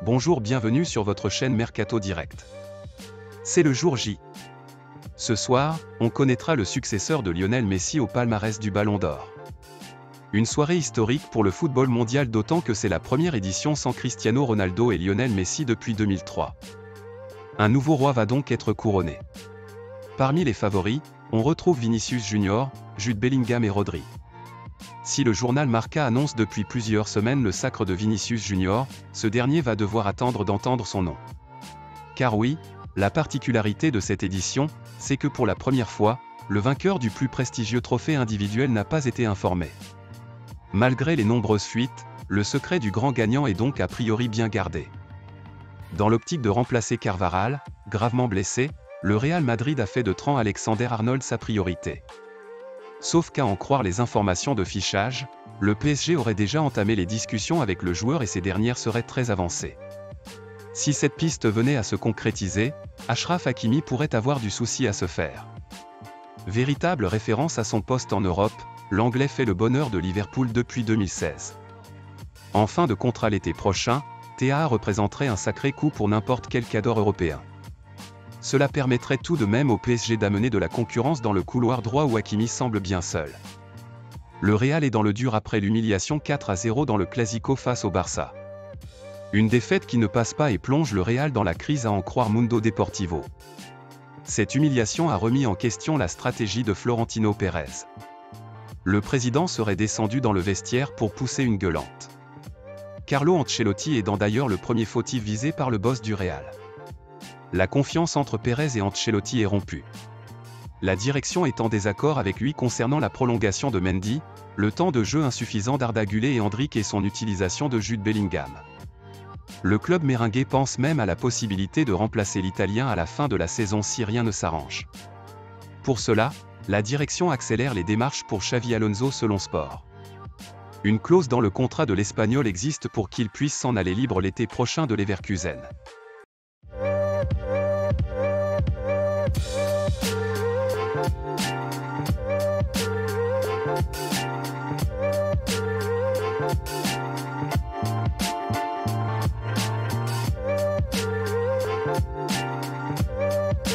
Bonjour, bienvenue sur votre chaîne Mercato Direct. C'est le jour J. Ce soir, on connaîtra le successeur de Lionel Messi au palmarès du Ballon d'Or. Une soirée historique pour le football mondial, d'autant que c'est la première édition sans Cristiano Ronaldo et Lionel Messi depuis 2003. Un nouveau roi va donc être couronné. Parmi les favoris, on retrouve Vinicius Junior, Jude Bellingham et Rodri. Si le journal Marca annonce depuis plusieurs semaines le sacre de Vinicius Junior, ce dernier va devoir attendre d'entendre son nom. Car oui, la particularité de cette édition, c'est que pour la première fois, le vainqueur du plus prestigieux trophée individuel n'a pas été informé. Malgré les nombreuses fuites, le secret du grand gagnant est donc a priori bien gardé. Dans l'optique de remplacer Carvajal, gravement blessé, le Real Madrid a fait de Trent Alexander-Arnold sa priorité. Sauf qu'à en croire les informations de fichage, le PSG aurait déjà entamé les discussions avec le joueur et ces dernières seraient très avancées. Si cette piste venait à se concrétiser, Achraf Hakimi pourrait avoir du souci à se faire. Véritable référence à son poste en Europe, l'Anglais fait le bonheur de Liverpool depuis 2016. En fin de contrat l'été prochain, TAA représenterait un sacré coup pour n'importe quel cadre européen. Cela permettrait tout de même au PSG d'amener de la concurrence dans le couloir droit où Hakimi semble bien seul. Le Real est dans le dur après l'humiliation 4-0 dans le Clasico face au Barça. Une défaite qui ne passe pas et plonge le Real dans la crise à en croire Mundo Deportivo. Cette humiliation a remis en question la stratégie de Florentino Pérez. Le président serait descendu dans le vestiaire pour pousser une gueulante. Carlo Ancelotti est d'ailleurs le premier fautif visé par le boss du Real. La confiance entre Pérez et Ancelotti est rompue. La direction est en désaccord avec lui concernant la prolongation de Mendy, le temps de jeu insuffisant d'Arda Güler et Endrick et son utilisation de Jude Bellingham. Le club merengue pense même à la possibilité de remplacer l'Italien à la fin de la saison si rien ne s'arrange. Pour cela, la direction accélère les démarches pour Xavi Alonso selon Sport. Une clause dans le contrat de l'Espagnol existe pour qu'il puisse s'en aller libre l'été prochain de Leverkusen.